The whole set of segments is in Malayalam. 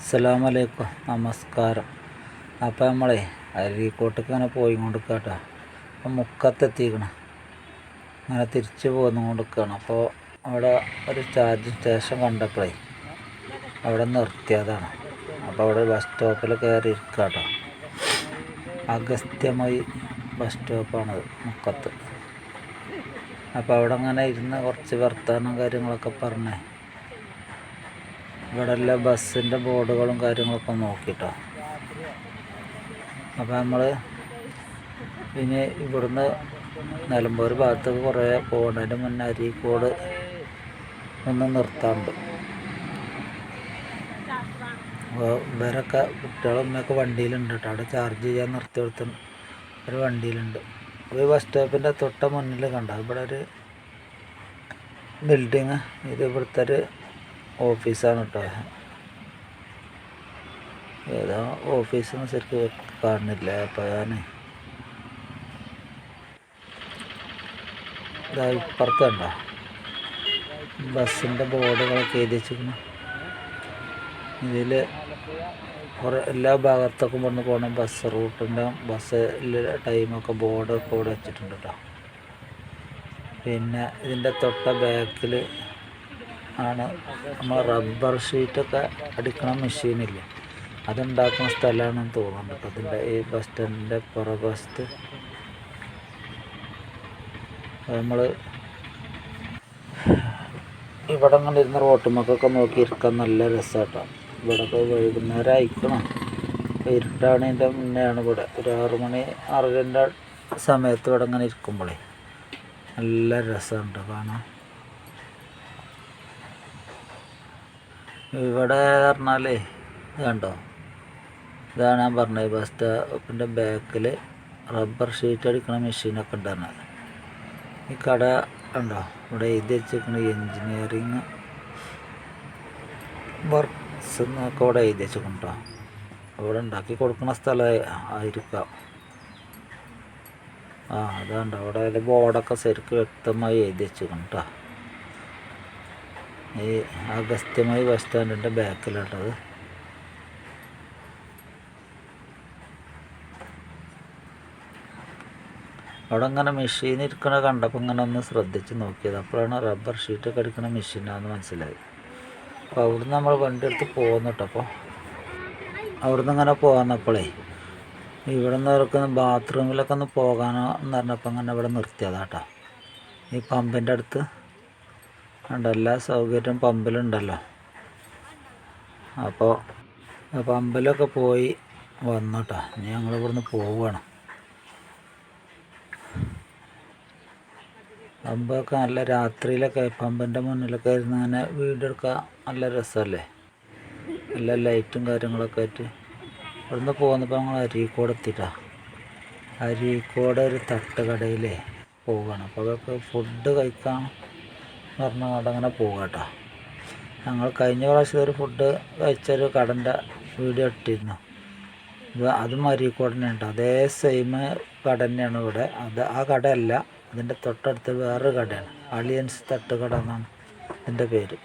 അസ്സലാമലൈക്കും, നമസ്കാരം. അപ്പോൾ നമ്മളെ അരീക്കോട്ടേക്ക് അങ്ങനെ പോയി കൊണ്ടിരിക്കട്ടോ. അപ്പം മുക്കത്തെത്തിക്കണം, അങ്ങനെ തിരിച്ച് പോന്നു കൊണ്ടിരിക്കുകയാണ്. അപ്പോൾ അവിടെ ഒരു ചാർജിങ് സ്റ്റേഷൻ കണ്ടപ്പോഴേ അവിടെ നിർത്തിയതാണ്. അപ്പോൾ അവിടെ ബസ് സ്റ്റോപ്പിൽ കയറി ഇരിക്കാട്ടോ. അഗസ്ത്യമയി ബസ് സ്റ്റോപ്പാണത്, മുക്കത്ത്. അപ്പോൾ അവിടെ അങ്ങനെ ഇരുന്ന് കുറച്ച് വർത്തമാനം കാര്യങ്ങളൊക്കെ പറഞ്ഞേ ഇവിടെ എല്ലാം ബസ്സിൻ്റെ ബോർഡുകളും കാര്യങ്ങളൊക്കെ നോക്കിട്ടോ. അപ്പോൾ നമ്മൾ ഇനി ഇവിടുന്ന് നിലമ്പൂർ ഭാഗത്തേക്ക് കുറേ പോകണതിന് മുന്നേ അരീക്കോട് ഒന്ന് നിർത്താറുണ്ട്. അപ്പോൾ ഇവരൊക്കെ കുട്ടികളൊന്നൊക്കെ വണ്ടിയിലുണ്ട് കേട്ടോ. അവിടെ ചാർജ് ചെയ്യാൻ നിർത്തി കൊടുത്ത ഒരു വണ്ടിയിലുണ്ട്. അപ്പോൾ ഈ ബസ് സ്റ്റോപ്പിൻ്റെ തൊട്ട മുന്നിൽ കണ്ട ഇവിടെ ഒരു ബിൽഡിങ്, ഇത് ഇവിടുത്തെ ഒരു ഓഫീസാണ് കേട്ടോ. ഏതാ ഓഫീസെന്ന് ശരിക്കും കാണുന്നില്ല. അപ്പോൾ ഞാൻ ഇതാ ഇപ്പുറത്ത് കണ്ടോ ബസ്സിൻ്റെ ബോർഡുകളൊക്കെ എഴുതി വെച്ചിരിക്കുന്നു. ഇതിൽ കുറേ എല്ലാ ഭാഗത്തൊക്കെ വന്ന് പോകണം ബസ് റൂട്ടിൻ്റെ ബസ്സിലെ ടൈമൊക്കെ ബോർഡൊക്കെ ഇവിടെ വെച്ചിട്ടുണ്ട് കേട്ടോ. പിന്നെ ഇതിൻ്റെ തൊട്ട ബാക്കിൽ ആണ് നമ്മൾ റബ്ബർ ഷീറ്റൊക്കെ അടിക്കണ മെഷീനില്ലേ, അതുണ്ടാക്കുന്ന സ്ഥലമാണെന്ന് തോന്നുന്നുണ്ട്. അതിൻ്റെ ഈ ബസ് സ്റ്റാൻഡിൻ്റെ പുറകുവശത്ത് നമ്മൾ ഇവിടെ അങ്ങനെ ഇരുന്ന് റോട്ടുമൊക്കെ നോക്കിയിരിക്കാൻ നല്ല രസമാട്ടോ. ഇവിടെയൊക്കെ വൈകുന്നേരം അയക്കണം, ഇരുട്ടാണതിൻ്റെ മുന്നെയാണ് ഇവിടെ ഒരു 6 മണി 6:30 സമയത്ത് ഇവിടെ അങ്ങനെ ഇരിക്കുമ്പോഴേ നല്ല രസമുണ്ട് കാണാൻ. ഇവിടെ പറഞ്ഞാലേ ഇത് കണ്ടോ, ഇതാണ് ഞാൻ പറഞ്ഞത് ബസ് സ്റ്റോപ്പിൻ്റെ ബാക്കിൽ റബ്ബർ ഷീറ്റ് അടിക്കണ മെഷീനൊക്കെ ഉണ്ടായിരുന്നത്. ഈ കട ഉണ്ടോ ഇവിടെ എഴുതി വെച്ചിരിക്കണ എൻജിനീയറിങ് വർക്ക്സ് എന്നൊക്കെ ഇവിടെ എഴുതി വെച്ചിട്ടുണ്ടോ. അവിടെ ഉണ്ടാക്കി കൊടുക്കുന്ന സ്ഥലം ആയിരിക്കാം. അതുകൊണ്ട് അവിടെ അതിൻ്റെ ബോർഡൊക്കെ ശരിക്കും വ്യക്തമായി എഴുതി വെച്ചിട്ടുണ്ടോ. ഈ അഗസ്ത്യമയി ബസ് സ്റ്റാൻഡിൻ്റെ ബാക്കിലുള്ളത്. അവിടെ അങ്ങനെ മെഷീൻ ഇരിക്കണ കണ്ടപ്പോൾ ഇങ്ങനെ ഒന്ന് ശ്രദ്ധിച്ച് നോക്കിയത്. അപ്പോഴാണ് റബ്ബർ ഷീറ്റൊക്കെ അടിക്കണ മെഷീനാണെന്ന് മനസ്സിലായി. അപ്പോൾ അവിടുന്ന് നമ്മൾ വണ്ടി എടുത്ത് പോകുന്നുട്ടോ. അപ്പോൾ അവിടുന്ന് ഇങ്ങനെ പോകുന്നപ്പോഴേ ഇവിടെ നിന്ന് അവർക്ക് ബാത്റൂമിലൊക്കെ ഒന്ന് പോകാനോ എന്ന് പറഞ്ഞപ്പോൾ അങ്ങനെ ഇവിടെ നിർത്തിയതാട്ടോ. ഈ പമ്പിൻ്റെ അടുത്ത് ഉണ്ട്, എല്ലാ സൗകര്യം പമ്പിലുണ്ടല്ലോ. അപ്പോൾ പമ്പിലൊക്കെ പോയി വന്നോട്ടോ. ഇനി ഞങ്ങൾ ഇവിടുന്ന് പോവുകയാണ്. പമ്പൊക്കെ നല്ല രാത്രിയിലൊക്കെ പമ്പിൻ്റെ മുന്നിലൊക്കെ ഇരുന്ന് അങ്ങനെ വീഡിയോ എടുക്കാൻ നല്ല രസമല്ലേ, നല്ല ലൈറ്റും കാര്യങ്ങളൊക്കെ ആയിട്ട്. ഇവിടുന്ന് പോകുന്നപ്പോൾ ഞങ്ങൾ അരീക്കോട് എത്തിയിട്ടാണ്. അരീക്കോട് ഒരു തട്ടുകടയിലേ പോവുകയാണ്. അപ്പോൾ അതൊക്കെ ഫുഡ് കഴിക്കാൻ പറഞ്ഞ അവിടെ അങ്ങനെ പോകാട്ടോ. ഞങ്ങൾ കഴിഞ്ഞ പ്രാവശ്യം ഒരു ഫുഡ് കഴിച്ചൊരു കടൻ്റെ വീഡിയോ ഇട്ടിരുന്നു. അതും അരീക്കോട് തന്നെ ഉണ്ട്. അതേ സെയിം കട തന്നെയാണ് ഇവിടെ. ആ കടയല്ല, അതിൻ്റെ തൊട്ടടുത്ത് വേറൊരു കടയാണ്, അളിയൻസ് തട്ടുകട എന്നാണ് ഇതിൻ്റെ പേര്.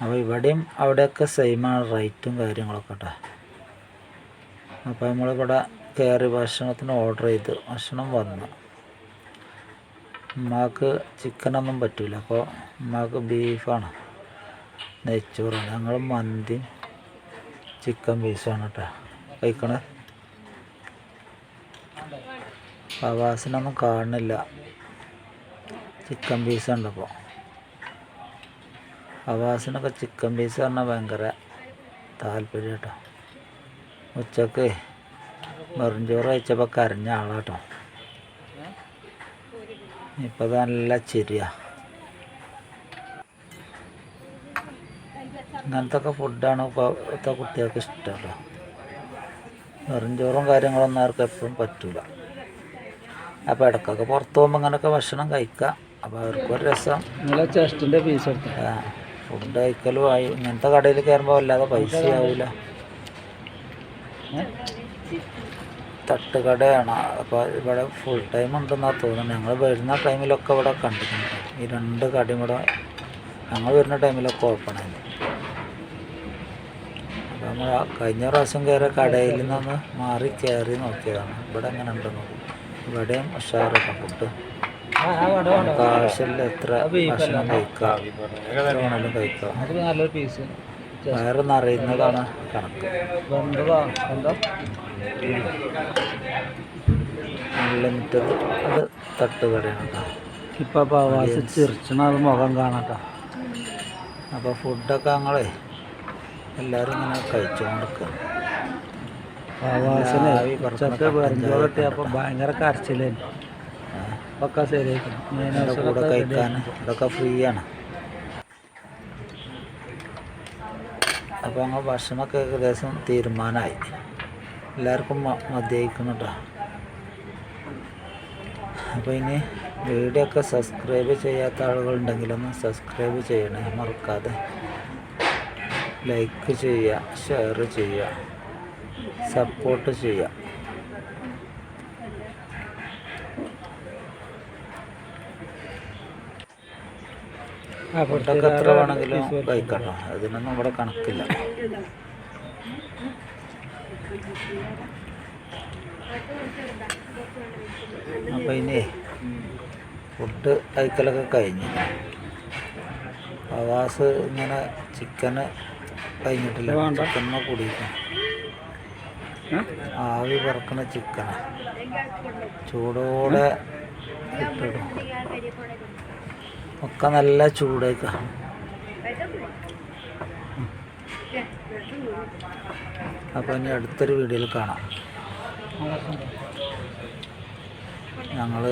അപ്പോൾ ഇവിടെയും അവിടെയൊക്കെ സെയിമാണ് റേറ്റും കാര്യങ്ങളൊക്കെ കേട്ടോ. അപ്പോൾ നമ്മളിവിടെ കയറി ഭക്ഷണത്തിന് ഓർഡർ ചെയ്ത് ഭക്ഷണം വന്നു. ഉമ്മാക്ക് ചിക്കനൊന്നും പറ്റില്ല, അപ്പോൾ ഉമ്മാക്ക് ബീഫാണ്, നെയ്ച്ചോറാണ്. ഞങ്ങൾ മന്തി ചിക്കൻ പീസാണ് കേട്ടോ കഴിക്കണത്. ഫവാസിനൊന്നും കാണുന്നില്ല, ചിക്കൻ പീസ് ഉണ്ടപ്പോൾ. ഫവാസിനൊക്കെ ചിക്കൻ പീസ് പറഞ്ഞാൽ ഭയങ്കര താല്പര്യം കേട്ടോ. ഉച്ചക്ക് വെറുംചോറ് കഴിച്ചപ്പോൾ കരഞ്ഞ ആളാട്ടോ. ഇപ്പോൾ നല്ല ചിരിയാ. ഇങ്ങനത്തെ ഒക്കെ ഫുഡാണ് ഇപ്പോഴത്തെ കുട്ടികൾക്ക് ഇഷ്ടമല്ലോ. വെറുംചോറും കാര്യങ്ങളൊന്നും ആർക്കും എപ്പോഴും പറ്റില്ല. അപ്പോൾ ഇടയ്ക്കൊക്കെ പുറത്ത് പോകുമ്പോൾ ഇങ്ങനെയൊക്കെ ഭക്ഷണം കഴിക്കുക. അപ്പോൾ അവർക്കൊരു രസം. ചെസ്റ്റിൻ്റെ പീസ് ഫുഡ് കഴിക്കലും ആയി. ഇങ്ങനത്തെ കടയിൽ കയറുമ്പോൾ വല്ലാതെ പൈസ ആവില്ല. തട്ടുകടയാണ്. അപ്പോൾ ഇവിടെ ഫുൾ ടൈം ഉണ്ടെന്നാണ് തോന്നുന്നത്. ഞങ്ങൾ വരുന്ന ടൈമിലൊക്കെ ഇവിടെ കണ്ടിട്ടുണ്ട്. ഈ 2 കടയും ഇവിടെ ഞങ്ങൾ വരുന്ന ടൈമിലൊക്കെ ഓപ്പൺ ആയിരുന്നു. നമ്മൾ കഴിഞ്ഞ പ്രാവശ്യം കയറിയ കടയിൽ നിന്ന് മാറി കയറി നോക്കിയതാണ്. ഇവിടെ എങ്ങനെ ഉണ്ടെന്ന് ഇവിടെയും ഉഷാറൊക്കെ ഫുഡ് നമുക്ക് ആവശ്യമില്ല എത്ര ഭക്ഷണം കഴിക്കാം, എത്ര വേണമെങ്കിലും കഴിക്കാം. നല്ലൊരു പീസ് വയറ് നിറയുന്നതാണ് കണക്ക്. അൺലിമിറ്റഡ് അത് തട്ടുകടയാണ് കേട്ടോ. ഇപ്പം പ്രവാസി ചിരിച്ചണത് മുഖം കാണാട്ടോ. അപ്പോൾ ഫുഡൊക്കെ ഞങ്ങളെ എല്ലാവരും ഇങ്ങനെ കഴിച്ചുകൊണ്ടിരിക്കുക. പ്രവാസിനെ കുറച്ചൊക്കെ വെറുതെ ഭയങ്കര കരച്ചിലായിരുന്നു. ഒക്കെ ശരിയായിരിക്കും. കൂടെ കഴിക്കാൻ ഇതൊക്കെ ഫ്രീ ആണ്. അപ്പോൾ ഞങ്ങൾ ഭക്ഷണമൊക്കെ ഏകദേശം തീരുമാനമായി. എല്ലാവർക്കും മതിയായിരിക്കുന്നു കേട്ടോ. അപ്പോൾ ഇനി വീഡിയോ ഒക്കെ സബ്സ്ക്രൈബ് ചെയ്യാത്ത ആളുകളുണ്ടെങ്കിലൊന്ന് സബ്സ്ക്രൈബ് ചെയ്യണേ മറക്കാതെ. ലൈക്ക് ചെയ്യുക, ഷെയർ ചെയ്യുക, സപ്പോർട്ട് ചെയ്യുക. ഫുഡൊക്കെ എത്ര വേണമെങ്കിലും കഴിക്കട്ടോ, അതിനൊന്നും ഇവിടെ കണക്കില്ല. അപ്പം ഇനി ഫുഡ് കഴിക്കലൊക്കെ കഴിഞ്ഞു. പ്രവാസ് ഇങ്ങനെ ചിക്കന് കഴിഞ്ഞിട്ടില്ല, ചിക്കനെ കൂടിയിരിക്കണം. ആവി പറക്കണ ചിക്കന ചൂടോടെ ഇട്ടിടും. ഒക്കെ നല്ല ചൂടേക്കാം. അപ്പോൾ ഇനി അടുത്തൊരു വീഡിയോയിൽ കാണാം. ഞങ്ങൾ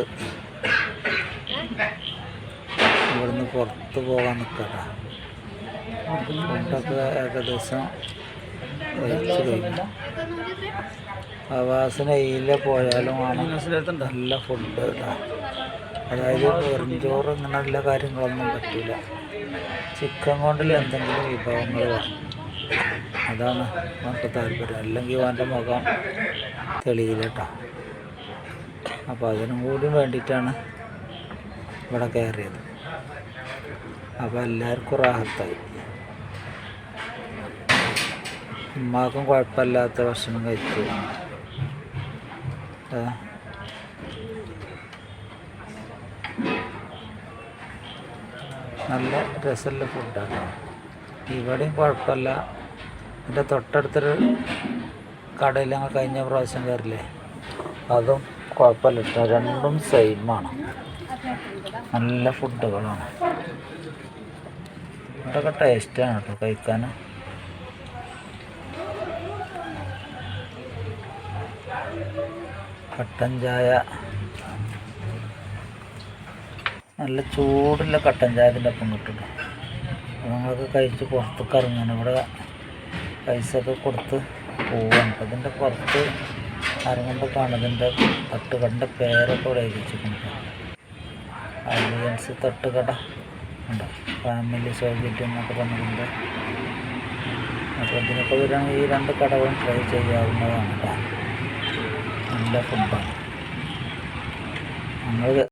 ഇവിടുന്ന് പുറത്ത് പോകാൻ നിൽക്കട്ടെ. ഫുഡൊക്കെ ഏകദേശം കഴിച്ച് കഴിഞ്ഞു. പ്രവാസിന് എയില പോയാലും ആണ് നല്ല ഫുഡ് കേട്ടോ. അതായത് വെറുംചോറ് ഇങ്ങനെ എല്ലാ കാര്യങ്ങളൊന്നും പറ്റില്ല. ചിക്കൻ കൊണ്ടിൽ എന്തെങ്കിലും വിഭവങ്ങൾ വേണം, അതാണ് നമുക്ക് താല്പര്യം. അല്ലെങ്കിൽ അവൻ്റെ മുഖം തെളിയില്ല കേട്ടോ. അപ്പോൾ അതിനും കൂടി വേണ്ടിയിട്ടാണ് ഇവിടെ കയറിയത്. അപ്പോൾ എല്ലാവർക്കും റാഹത്തായി. ഉമ്മാക്കും കുഴപ്പമില്ലാത്ത ഭക്ഷണം കഴിച്ചു. നല്ല രസമുള്ള ഫുഡാണ്. ഇവിടെയും കുഴപ്പമില്ല. എൻ്റെ തൊട്ടടുത്തൊരു കടയിൽ ഞങ്ങൾ കഴിഞ്ഞ പ്രാവശ്യം കയറില്ലേ, അതും കുഴപ്പമില്ല കേട്ടോ. രണ്ടും സെയിമാണ്, നല്ല ഫുഡുകളാണ്. ഇതൊക്കെ ടേസ്റ്റാണ് കേട്ടോ കഴിക്കാൻ. കട്ടൻ ചായ, നല്ല ചൂടുള്ള കട്ടൻ ചായ ഇതിൻ്റെ ഒപ്പം കിട്ടും. ഞങ്ങളൊക്കെ കഴിച്ച് പുറത്തേക്ക് ഇറങ്ങുകയാണ്. ഇവിടെ പൈസ ഒക്കെ കൊടുത്ത് പോവാണ്. അപ്പം ഇതിൻ്റെ പുറത്ത് ഇറങ്ങുമ്പോൾ കാണുന്നതിൻ്റെ തട്ടുകടൻ്റെ പേരൊക്കെ ഇവിടെ എഴുതിച്ചിട്ടുണ്ട്. അലിയൻസ് തട്ടുകട ഉണ്ട്, ഫാമിലി സൗകര്യം എന്നൊക്കെ പറഞ്ഞിട്ടുണ്ട്. അപ്പോൾ ഇതിനൊക്കെ വരികയാണെങ്കിൽ ഈ രണ്ട് കടകളും ട്രൈ ചെയ്യാവുന്നതാണ് കേട്ടോ. നല്ല ഫുഡാണ്. ഞങ്ങൾ